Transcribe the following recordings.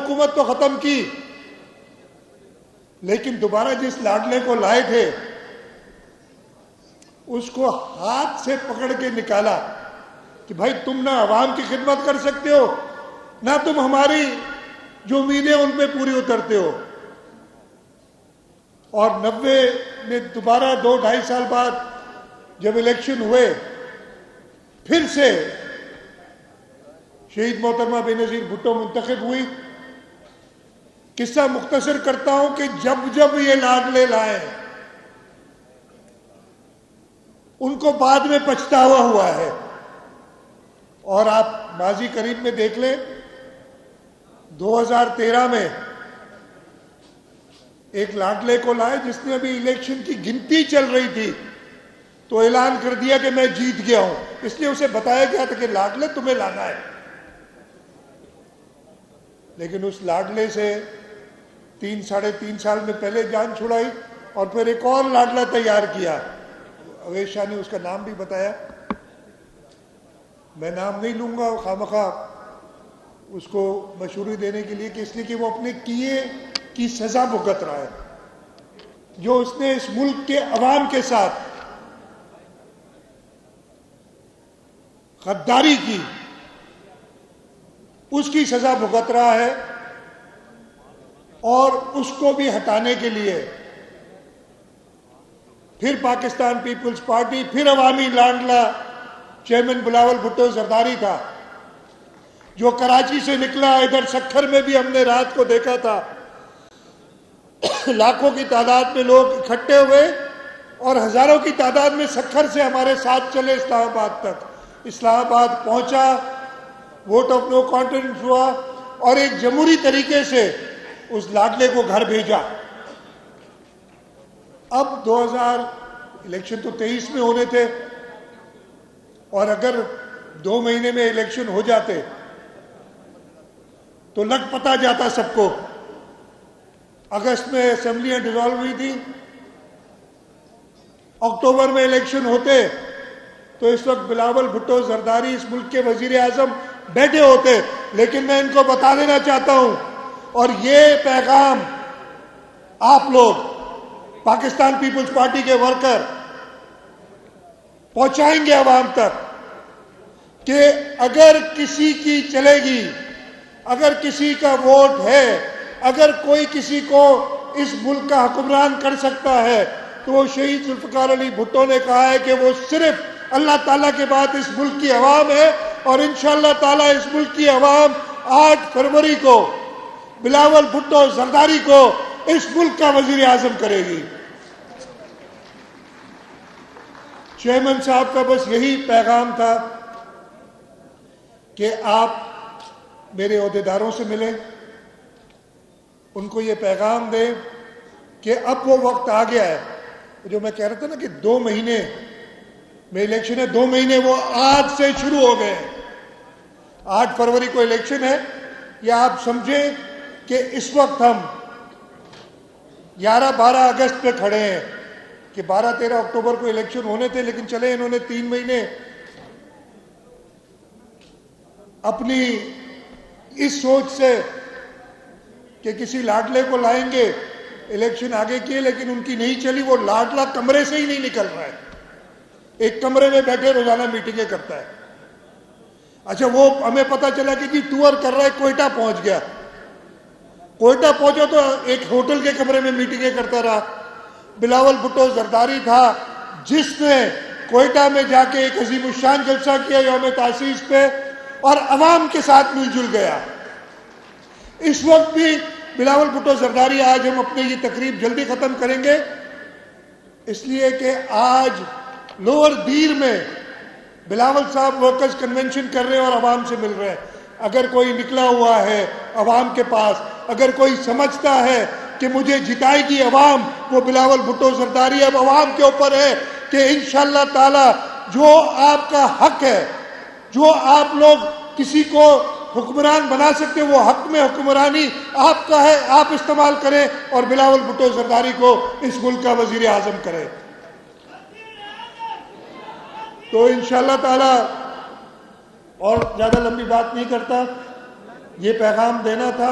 حکومت تو ختم کی، لیکن دوبارہ جس لاڈلے کو لائے تھے اس کو ہاتھ سے پکڑ کے نکالا کہ بھائی تم نہ عوام کی خدمت کر سکتے ہو، نہ تم ہماری جو امیدیں ان پہ پوری اترتے ہو. اور 90 میں دوبارہ 2-2.5 سال بعد جب الیکشن ہوئے، پھر سے شہید محترمہ بے نظیر بھٹو منتخب ہوئی. قصہ مختصر کرتا ہوں کہ جب یہ لاڈلے لائے ان کو بعد میں پچھتاوا ہوا ہے. اور آپ ماضی قریب میں دیکھ لیں، 2013 میں ایک لاڈلے کو لائے جس نے ابھی الیکشن کی گنتی چل رہی تھی تو اعلان کر دیا کہ میں جیت گیا ہوں، اس لیے اسے بتایا گیا تھا کہ لاڈلے تمہیں لانا ہے. لیکن اس لاڈلے سے 3-3.5 سال میں پہلے جان چھڑائی اور پھر ایک اور لاڈلہ تیار کیا. اویس شاہ نے اس کا نام بھی بتایا، میں نام نہیں لوں گا خواہ اس کو مشہوری دینے کے لیے، کہ اس لیے کہ وہ اپنے کیے کی سزا بھگت رہا ہے. جو اس نے اس ملک کے عوام کے ساتھ غداری کی اس کی سزا بھگت رہا ہے. اور اس کو بھی ہٹانے کے لیے پھر پاکستان پیپلز پارٹی، پھر عوامی لاڈلا چیئرمین بلاول بھٹو زرداری تھا جو کراچی سے نکلا. ادھر سکھر میں بھی ہم نے رات کو دیکھا تھا، لاکھوں کی تعداد میں لوگ اکٹھے ہوئے اور ہزاروں کی تعداد میں سکھر سے ہمارے ساتھ چلے اسلام آباد تک. اسلام آباد پہنچا، ووٹ آف نو کانفیڈنس ہوا اور ایک جمہوری طریقے سے اس لاڈلے کو گھر بھیجا. اب 2000 الیکشن تو 23 میں ہونے تھے، اور اگر 2 مہینے میں الیکشن ہو جاتے تو لگ پتا جاتا سب کو. اگست میں اسمبلیاں ڈیزالو ہوئی تھی، اکتوبر میں الیکشن ہوتے تو اس وقت بلاول بھٹو زرداری اس ملک کے وزیر اعظم بیٹھے ہوتے. لیکن میں ان کو بتا دینا چاہتا ہوں، اور یہ پیغام آپ لوگ پاکستان پیپلز پارٹی کے ورکر پہنچائیں گے عوام تک، کہ اگر کسی کی چلے گی، اگر کسی کا ووٹ ہے، اگر کوئی کسی کو اس ملک کا حکمران کر سکتا ہے تو وہ شہید ذوالفقار علی بھٹو نے کہا ہے کہ وہ صرف اللہ تعالیٰ کے بعد اس ملک کی عوام ہے. اور انشاءاللہ تعالیٰ اس ملک کی عوام 8 فروری کو بلاول بھٹو زرداری کو اس ملک کا وزیر اعظم کرے گی. چیئرمین صاحب کا بس یہی پیغام تھا کہ آپ میرے عہدیداروں سے ملیں، ان کو یہ پیغام دیں کہ اب وہ وقت آ گیا ہے. جو میں کہہ رہا تھا نا کہ 2 مہینے میں الیکشن ہے، 2 مہینے وہ آج سے شروع ہو گئے ہیں. 8 فروری کو الیکشن ہے. یا آپ سمجھیں کہ اس وقت ہم 11-12 اگست پہ کھڑے ہیں کہ 12-13 اکتوبر کو الیکشن ہونے تھے، لیکن چلے انہوں نے 3 مہینے اپنی اس سوچ سے کہ کسی لاڈلے کو لائیں گے الیکشن آگے کیے، لیکن ان کی نہیں چلی. وہ لاڈلا کمرے سے ہی نہیں نکل رہا ہے، ایک کمرے میں بیٹھے روزانہ میٹنگیں کرتا ہے. اچھا وہ ہمیں پتہ چلا کہ جی ٹور کر رہا ہے، کوئٹہ پہنچ گیا. کوئٹہ پہنچا تو ایک ہوٹل کے کمرے میں میٹنگیں کرتا رہا. بلاول بھٹو زرداری تھا جس نے کوئٹہ میں جا کے ایک عظیم الشان جلسہ کیا یوم تاسیس پہ اور عوام کے ساتھ مل جل گیا. اس وقت بھی بلاول بھٹو زرداری، آج ہم اپنے یہ تقریب جلدی ختم کریں گے اس لیے کہ آج لوور دیر میں بلاول صاحب ورکرز کنونشن کر رہے ہیں اور عوام سے مل رہے ہیں. اگر کوئی نکلا ہوا ہے عوام کے پاس، اگر کوئی سمجھتا ہے کہ مجھے جتائے گی عوام، وہ بلاول بھٹو زرداری اب عوام کے اوپر ہے کہ انشاءاللہ تعالی جو آپ کا حق ہے، جو آپ لوگ کسی کو حکمران بنا سکتے، وہ حق میں حکمرانی آپ کا ہے، آپ استعمال کریں اور بلاول بھٹو زرداری کو اس ملک کا وزیر اعظم کریں. تو انشاءاللہ تعالی، اور زیادہ لمبی بات نہیں کرتا، یہ پیغام دینا تھا.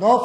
9